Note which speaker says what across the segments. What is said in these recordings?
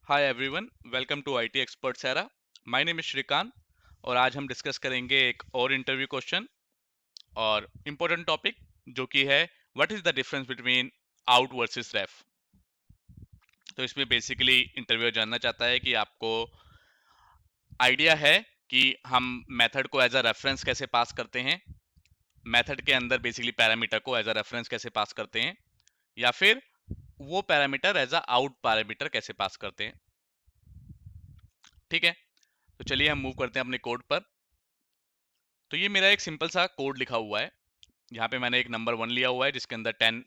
Speaker 1: Hi everyone, welcome to IT expert सैरा। My name is Srikanth और आज हम डिस्कस करेंगे एक और इंटरव्यू क्वेश्चन और इम्पोर्टेंट टॉपिक जो कि है what is the difference between out versus ref. तो इसमें बेसिकली इंटरव्यू जानना चाहता है कि आपको आइडिया है कि हम मेथड को एज अ रेफरेंस कैसे पास करते हैं, मेथड के अंदर बेसिकली पैरामीटर को एज अ रेफरेंस कैसे पास करते हैं, या फिर वो parameter as a out parameter कैसे पास करते हैं। ठीक है, तो चलिए हम मूव करते हैं अपने कोड पर। तो ये मेरा एक सिंपल सा कोड लिखा हुआ है। यहाँ पे मैंने एक नंबर 1 लिया हुआ है जिसके अंदर 10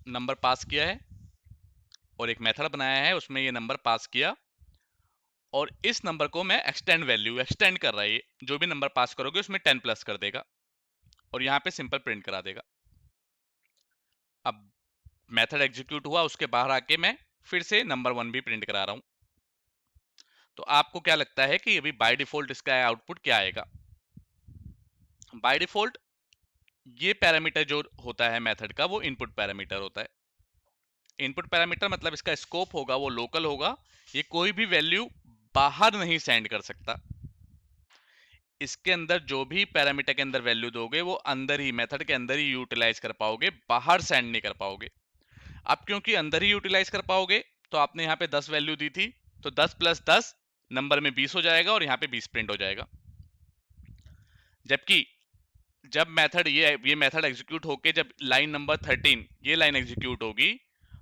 Speaker 1: नंबर पास किया है और एक मेथड बनाया है उसमें ये नंबर पास किया, और इस नंबर को मैं एक्सटेंड कर रहा है। ये जो भी नंबर पास करोगे उसमें 10 प्लस कर देगा और यहाँ पे सिंपल प्रिंट करा देगा। अब मेथड एग्जीक्यूट हुआ, उसके बाहर आके मैं फिर से नंबर 1 भी प्रिंट करा रहा हूँ। तो आपको क्या लगता है कि अभी बाय डिफॉल्ट इसका आउटपुट क्या आएगा? बाय डिफॉल्ट ये पैरामीटर जो होता है मेथड का वो इनपुट पैरामीटर होता है। इनपुट पैरामीटर मतलब इसका स्कोप होगा वो लोकल होगा, ये कोई भी वैल्यू बाहर नहीं सेंड कर सकता। इसके अंदर जो भी पैरामीटर के अंदर वैल्यू दोगे वो अंदर ही मेथड के अंदर ही यूटिलाइज कर पाओगे, बाहर सेंड नहीं कर पाओगे। अब क्योंकि अंदर ही यूटिलाइज कर पाओगे तो आपने यहाँ पे 10 वैल्यू दी थी, तो 10 प्लस 10 नंबर में 20 हो जाएगा और यहाँ पे 20 प्रिंट हो जाएगा। जबकि जब मेथड ये मेथड एग्जीक्यूट होके जब लाइन नंबर 13 ये लाइन एग्जीक्यूट होगी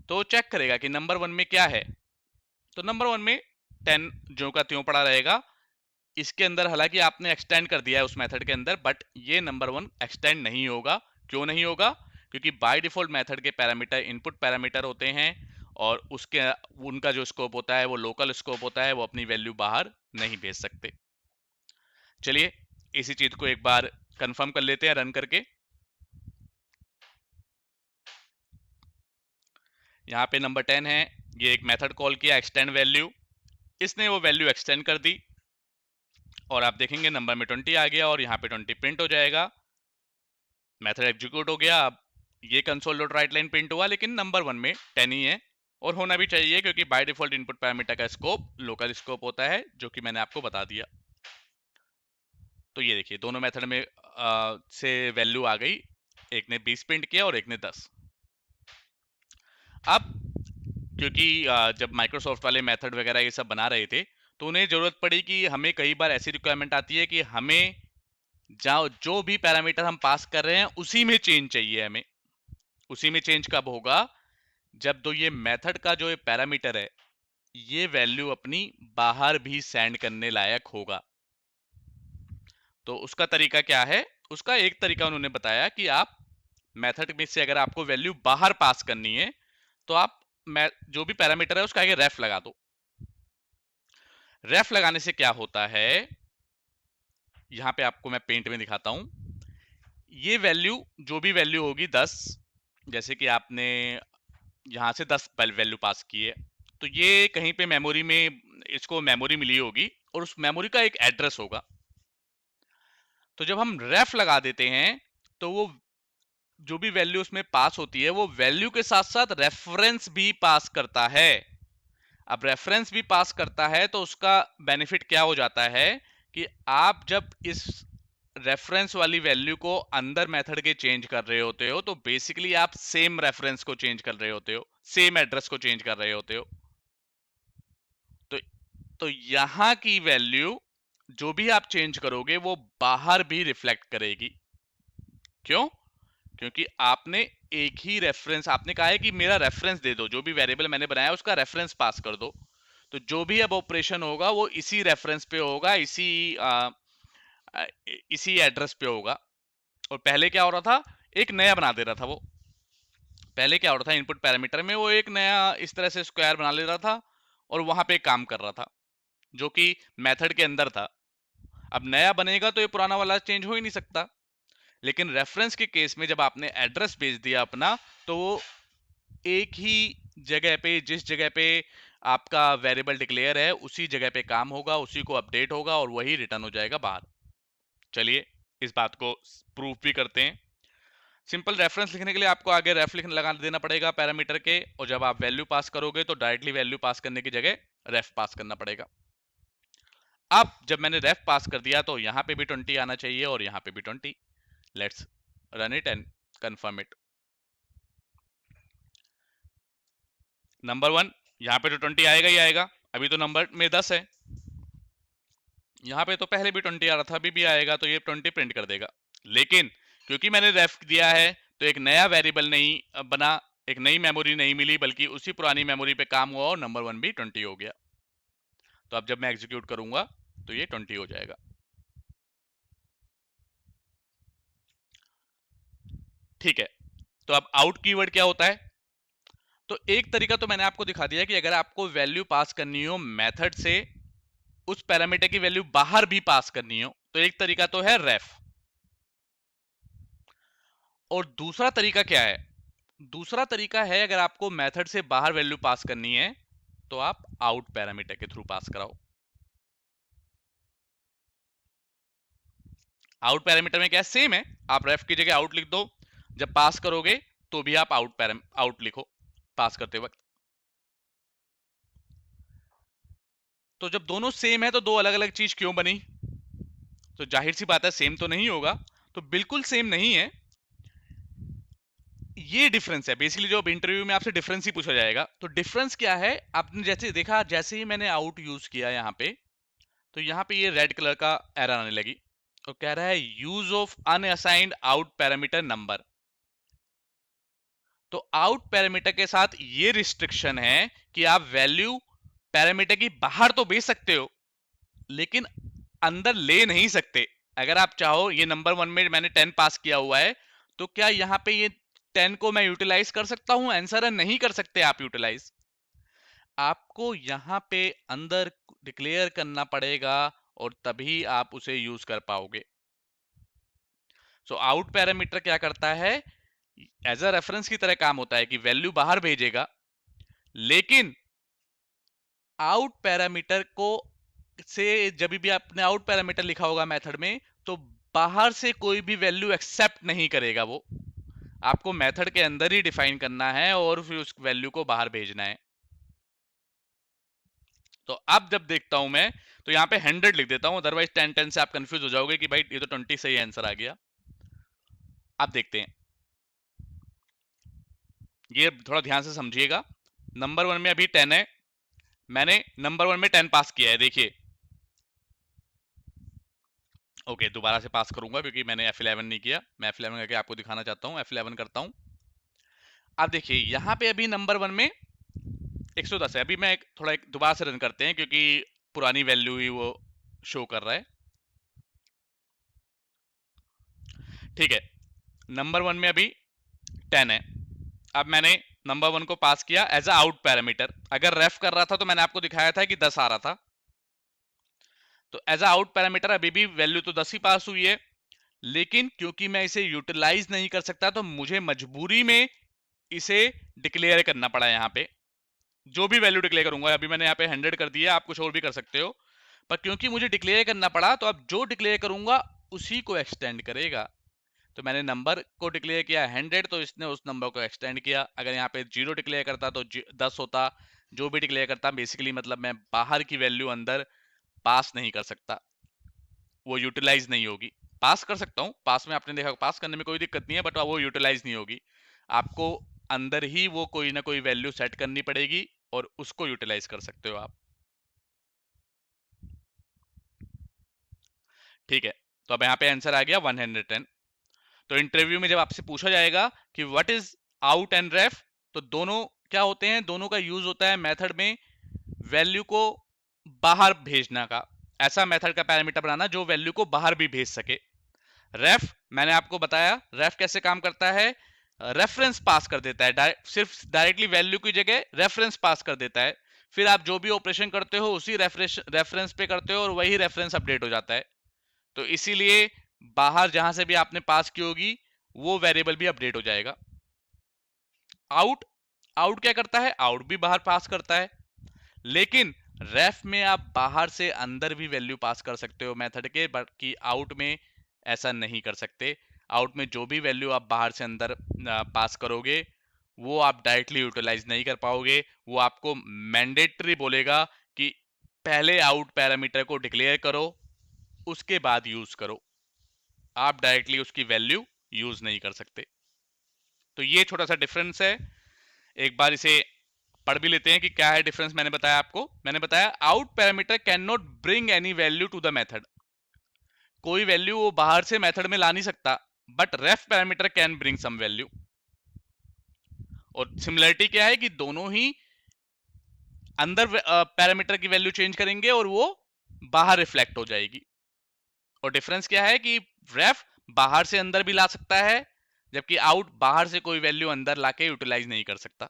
Speaker 1: तो वो चेक करेगा कि नंबर 1 में क्या है। तो नंबर 1 में 10 जो का त्यों पड़ा रहेगा। इसके अंदर हालांकि आपने एक्सटेंड कर दिया है उस मेथड के अंदर, बट ये नंबर 1 एक्सटेंड नहीं होगा। क्यों नहीं होगा? क्योंकि बाय डिफॉल्ट मेथड के पैरामीटर इनपुट पैरामीटर होते हैं और उसके उनका जो स्कोप होता है वो लोकल स्कोप होता है, वो अपनी वैल्यू बाहर नहीं भेज सकते। चलिए इसी चीज को एक बार कंफर्म कर लेते हैं रन करके। यहाँ पे नंबर 10 है, ये एक मेथड कॉल किया एक्सटेंड वैल्यू, इसने वो वैल्यू एक्सटेंड कर दी और आप देखेंगे नंबर में 20 आ गया और यहाँ पे 20 प्रिंट हो जाएगा। मेथड एग्जीक्यूट हो गया। अब ये console dot right line print हुआ, लेकिन नंबर 1 में 10 ही है और होना भी चाहिए क्योंकि बाय डिफॉल्ट इनपुट पैरामीटर का स्कोप लोकल स्कोप होता है, जो कि मैंने आपको बता दिया। तो ये देखिए दोनों मेथड में से वैल्यू आ गई, एक ने 20 प्रिंट किया और एक ने 10। अब क्योंकि जब माइक्रोसॉफ्ट वाले मेथड वगैरह ये सब बना रहे थे तो उन्हें जरूरत पड़ी कि हमें कई बार ऐसी रिक्वायरमेंट आती है कि हमें जो भी पैरामीटर हम पास कर रहे हैं उसी में चेंज चाहिए। हमें उसी में चेंज कब होगा? जब तो ये मेथड का जो पैरामीटर है ये वैल्यू अपनी बाहर भी सेंड करने लायक होगा। तो उसका तरीका क्या है? उसका एक तरीका उन्होंने बताया कि आप मेथड में से अगर आपको वैल्यू बाहर पास करनी है तो आप जो भी पैरामीटर है उसका आगे रेफ लगा दो। रेफ लगाने से क्या होता है, यहां पे आपको मैं पेंट में दिखाता हूं। ये वैल्यू जो भी वैल्यू होगी 10, जैसे कि आपने यहां से 10 वैल्यू पास की है, तो ये कहीं पे मेमोरी में इसको मेमोरी मिली होगी और उस मेमोरी का एक एड्रेस होगा। तो जब हम रेफ लगा देते हैं तो वो जो भी वैल्यू उसमें पास होती है वो वैल्यू के साथ साथ रेफरेंस भी पास करता है। अब रेफरेंस भी पास करता है तो उसका बेनिफिट क्या हो जाता है कि आप जब इस रेफरेंस वाली वैल्यू को अंदर मेथड के चेंज कर रहे होते हो तो बेसिकली आप सेम रेफरेंस को चेंज कर रहे होते हो, सेम एड्रेस को चेंज कर रहे होते हो। तो यहां की वैल्यू जो भी आप चेंज करोगे वो बाहर भी रिफ्लेक्ट करेगी। क्यों? क्योंकि आपने एक ही रेफरेंस, आपने कहा है कि मेरा रेफरेंस दे दो, जो भी वेरिएबल मैंने बनाया उसका रेफरेंस पास कर दो। तो जो भी अब ऑपरेशन होगा वो इसी रेफरेंस पे होगा, इसी एड्रेस पे होगा। और पहले क्या हो रहा था, एक नया बना दे रहा था वो। पहले क्या हो रहा था, इनपुट पैरामीटर में वो एक नया इस तरह से स्क्वायर बना ले रहा था और वहां पे काम कर रहा था जो कि मेथड के अंदर था। अब नया बनेगा तो ये पुराना वाला चेंज हो ही नहीं सकता। लेकिन रेफरेंस के केस में जब आपने एड्रेस भेज दिया अपना, तो वो एक ही जगह पे, जिस जगह पे आपका वेरिएबल डिक्लेयर है उसी जगह पे काम होगा, उसी को अपडेट होगा और वही रिटर्न हो जाएगा बाहर। चलिए इस बात को प्रूफ भी करते हैं। सिंपल रेफरेंस लिखने के लिए आपको आगे रेफ लिखने लगा देना पड़ेगा पैरामीटर के, और जब आप वैल्यू पास करोगे तो डायरेक्टली वैल्यू पास करने की जगह रेफ पास करना पड़ेगा। अब जब मैंने रेफ पास कर दिया तो यहां पे भी 20 आना चाहिए और यहां पे भी 20। Let's run it and confirm it. Number 1 यहां पे तो 20 आएगा ही आएगा, अभी तो नंबर में 10 है, यहां पे तो पहले भी 20 आ रहा था, अभी भी आएगा, तो ये 20 प्रिंट कर देगा। लेकिन क्योंकि मैंने रेफ दिया है तो एक नया वेरिएबल नहीं बना, एक नई मेमोरी नहीं मिली, बल्कि उसी पुरानी मेमोरी पे काम हुआ और नंबर 1 भी 20 हो गया। तो अब जब मैं एग्जीक्यूट करूंगा तो ये 20 हो जाएगा। ठीक है, तो अब आउट कीवर्ड क्या होता है? तो एक तरीका तो मैंने आपको दिखा दिया कि अगर आपको वैल्यू पास करनी हो मेथड से, उस पैरामीटर की वैल्यू बाहर भी पास करनी हो, तो एक तरीका तो है रेफ। और दूसरा तरीका क्या है? दूसरा तरीका है अगर आपको मेथड से बाहर वैल्यू पास करनी है तो आप आउट पैरामीटर के थ्रू पास कराओ। आउट पैरामीटर में क्या है? सेम है, आप रेफ की जगह आउट लिख दो, जब पास करोगे तो भी आप आउट लिखो पास करते वक्त। तो जब दोनों सेम है तो दो अलग अलग चीज क्यों बनी? तो जाहिर सी बात है सेम तो नहीं होगा, तो बिल्कुल सेम नहीं है, ये डिफरेंस है बेसिकली। जो अब इंटरव्यू में आपसे डिफरेंस ही पूछा जाएगा, तो डिफरेंस क्या है? आपने जैसे देखा, जैसे ही मैंने आउट यूज किया यहां पे, तो यहां पे ये रेड कलर का एरर आने लगी, तो कह रहा है use of unassigned out parameter number. तो आउट पैरामीटर के साथ ये रिस्ट्रिक्शन है कि आप वैल्यू पैरामीटर की बाहर तो भेज सकते हो लेकिन अंदर ले नहीं सकते। अगर आप चाहो, ये नंबर 1 में मैंने 10 पास किया हुआ है, तो क्या यहां पे ये 10 को मैं यूटिलाइज कर सकता हूं? आंसर है नहीं कर सकते आप यूटिलाइज। आपको यहां पे अंदर डिक्लेयर करना पड़ेगा और तभी आप उसे यूज कर पाओगे। सो आउट पैरामीटर क्या करता है? एज अ रेफरेंस की तरह काम होता है कि वैल्यू बाहर भेजेगा, लेकिन आउट पैरामीटर को से जब भी आपने आउट पैरामीटर लिखा होगा मेथड में, तो बाहर से कोई भी वैल्यू एक्सेप्ट नहीं करेगा। वो आपको मेथड के अंदर ही डिफाइन करना है और फिर उस वैल्यू को बाहर भेजना है। तो अब जब देखता हूं मैं, तो यहां पे 100 लिख देता हूं, अदरवाइज 10 10 से आप कंफ्यूज हो जाओगे कि भाई ये तो 20 सही आंसर आ गया। अब देखते हैं, ये थोड़ा ध्यान से समझिएगा। नंबर 1 में अभी 10 है, मैंने नंबर 1 में 10 पास किया है, देखिए। ओके, दोबारा से पास करूंगा क्योंकि मैंने F11 नहीं किया, मैं F11 करके आपको दिखाना चाहता हूं। F11 करता हूं। अब देखिए यहां पे अभी नंबर 1 में 110 है। अभी मैं थोड़ा दोबारा से रन करते हैं क्योंकि पुरानी वैल्यू ही वो शो कर रहा है। ठीक है, नंबर 1 में अभी 10 है। अब मैंने नंबर 1 को पास किया एज अ आउट पैरामीटर। अगर रेफ कर रहा था तो मैंने आपको दिखाया था कि 10 आ रहा था, तो एज अ आउट पैरामीटर अभी भी वैल्यू तो 10 ही पास हुई है, लेकिन क्योंकि मैं इसे यूटिलाइज नहीं कर सकता तो मुझे मजबूरी में इसे डिक्लेयर करना पड़ा। यहां पे जो भी वैल्यू डिक्लेयर करूंगा, अभी मैंने यहाँ पे 100 कर दिया, आप कुछ और भी कर सकते हो, पर क्योंकि मुझे डिक्लेयर करना पड़ा तो अब जो डिक्लेयर करूंगा उसी को एक्सटेंड करेगा। तो मैंने नंबर को डिक्लेयर किया 100, तो इसने उस नंबर को एक्सटेंड किया। अगर यहाँ पे 0 डिक्लेयर करता तो 10 होता। जो भी डिक्लेयर करता, बेसिकली मतलब मैं बाहर की वैल्यू अंदर पास नहीं कर सकता, वो यूटिलाइज नहीं होगी। पास कर सकता हूँ, पास में आपने देखा पास करने में कोई दिक्कत नहीं है, बट वो यूटिलाइज नहीं होगी। आपको अंदर ही वो कोई ना कोई वैल्यू सेट करनी पड़ेगी और उसको यूटिलाइज कर सकते हो आप। ठीक है, तो अब यहाँ पे आंसर आ गया 110। तो इंटरव्यू में जब आपसे पूछा जाएगा कि व्हाट इज आउट एंड रेफ, तो दोनों क्या होते हैं? दोनों का यूज होता है मेथड में वैल्यू को बाहर भेजना का, ऐसा मेथड का पैरामीटर बनाना जो वैल्यू को बाहर भी भेज सके। रेफ मैंने आपको बताया, रेफ कैसे काम करता है? रेफरेंस पास कर देता है, सिर्फ डायरेक्टली वैल्यू की जगह रेफरेंस पास कर देता है। फिर आप जो भी ऑपरेशन करते हो उसी रेफरेंस पे करते हो और वही रेफरेंस अपडेट हो जाता है। तो इसीलिए बाहर जहां से भी आपने पास की होगी वो वेरिएबल भी अपडेट हो जाएगा। आउट आउट क्या करता है? आउट भी बाहर पास करता है, लेकिन रेफ में आप बाहर से अंदर भी वैल्यू पास कर सकते हो मेथड के, बल्कि आउट में ऐसा नहीं कर सकते। आउट में जो भी वैल्यू आप बाहर से अंदर पास करोगे वो आप डायरेक्टली यूटिलाइज नहीं कर पाओगे। वो आपको मैंडेटरी बोलेगा पहले आउट पैरामीटर को डिक्लेयर करो, उसके बाद यूज करो। आप डायरेक्टली उसकी वैल्यू यूज नहीं कर सकते। तो ये छोटा सा डिफरेंस है। एक बार इसे पढ़ भी लेते हैं कि क्या है डिफरेंस। मैंने बताया आपको, मैंने बताया out parameter can not bring any value to the method. कोई वैल्यू वो बाहर से मेथड में ला नहीं सकता, but ref parameter can bring some value. और सिमिलरिटी क्या है कि दोनों ही अंदर पैरामीटर की वैल्यू चेंज करेंगे और वो बाहर रिफ्लेक्ट हो जाएगी। और डिफरेंस क्या है कि रेफ बाहर से अंदर भी ला सकता है, जबकि आउट बाहर से कोई वैल्यू अंदर लाके यूटिलाइज नहीं कर सकता।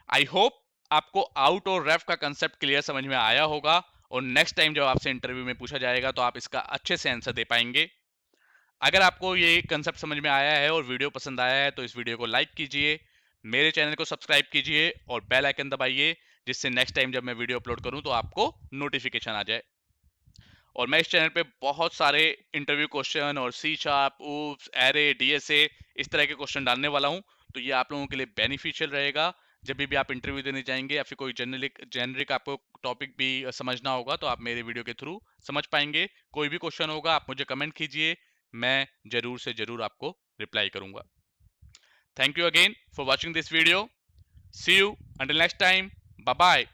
Speaker 1: आई होप आपको आउट और रेफ का कंसेप्ट क्लियर समझ में आया होगा, और नेक्स्ट टाइम जब आपसे इंटरव्यू में पूछा जाएगा तो आप इसका अच्छे से आंसर दे पाएंगे। अगर आपको ये कंसेप्ट समझ में आया है और वीडियो पसंद आया है तो इस वीडियो को लाइक कीजिए, मेरे चैनल को सब्सक्राइब कीजिए और बेल आइकन दबाइए, जिससे नेक्स्ट टाइम जब मैं वीडियो अपलोड करूं तो आपको नोटिफिकेशन आ जाए। और मैं इस चैनल पे बहुत सारे इंटरव्यू क्वेश्चन और C sharp, OOPS, array, DSA इस तरह के क्वेश्चन डालने वाला हूं, तो ये आप लोगों के लिए बेनिफिशियल रहेगा। जब भी आप इंटरव्यू देने जाएंगे या फिर कोई जेनरिक आपको टॉपिक भी समझना होगा तो आप मेरे वीडियो के थ्रू समझ पाएंगे। कोई भी क्वेश्चन होगा आप मुझे कमेंट कीजिए, मैं जरूर से जरूर आपको रिप्लाई करूंगा। Thank you again for watching this video. See you until next time, bye bye.